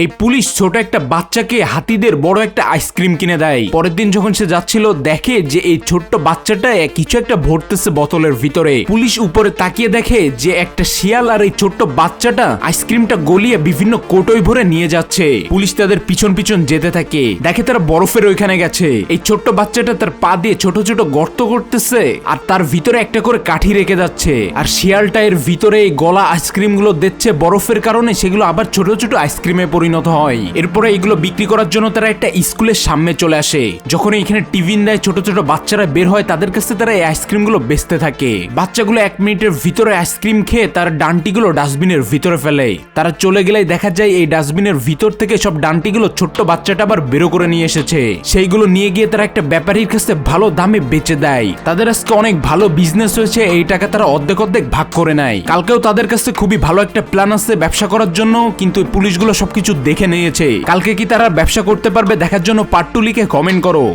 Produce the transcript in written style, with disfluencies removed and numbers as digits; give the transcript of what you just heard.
এই পুলিশ ছোট একটা বাচ্চাকে হাতিদের বড় একটা আইসক্রিম কিনে দেয়। পরের দিন যখন সে যাচ্ছিল দেখে যে এই ছোট্ট বাচ্চাটা কিছু একটা ভরতেছে বোতলের ভিতরে। পুলিশ উপরে তাকিয়ে দেখে যে একটা শিয়াল আর এই ছোট্ট বাচ্চাটা আইসক্রিমটা গলিয়ে বিভিন্ন কোটোয় ভরে নিয়ে যাচ্ছে। পুলিশ তাদের পিছন পিছন যেতে থাকে, দেখে তারা বরফের ওইখানে গেছে। এই ছোট্ট বাচ্চাটা তার পা দিয়ে ছোট ছোট গর্ত করতেছে আর তার ভিতরে একটা করে কাঠি রেখে যাচ্ছে। আর শিয়ালটা এর ভিতরে এই গলা আইসক্রিম গুলো দিচ্ছে বরফের কারণে সেগুলো আবার ছোট ছোট আইসক্রিমে পরিণত হয়। এরপরে এগুলো বিক্রি করার জন্য তারা একটা স্কুলের সামনে চলে আসে। যখন এখানে টিফিন দেয় ছোট ছোট বাচ্চারা বের হয়, তাদের কাছে তারা এই আইসক্রিম গুলো বেচতে থাকে। বাচ্চাগুলো 1 মিনিটের ভিতরে আইসক্রিম খেয়ে তার ডান্টিগুলো ডাস্টবিনের ভিতরে ফেলে। তারা চলে গেলে দেখা যায় এই ডাস্টবিনের ভিতর থেকে সব ডান্টিগুলো ছোট্ট বাচ্চাটা আবার বেরো করে নিয়ে এসেছে। সেইগুলো নিয়ে গিয়ে তারা একটা ব্যাপারীর কাছে ভালো দামে বেচে দেয়। তাদের আজকে অনেক ভালো বিজনেস হয়েছে, এই টাকা তারা অর্ধেক অর্ধেক ভাগ করে নেয়। কালকেও তাদের কাছে খুবই ভালো একটা প্ল্যান আছে ব্যবসা করার জন্য, কিন্তু পুলিশগুলো সবকিছু দেখে নিয়েছে। কালকে কি তারা ব্যবসা করতে পারবে দেখার জন্য পার্ট 2 লিখে কমেন্ট করো।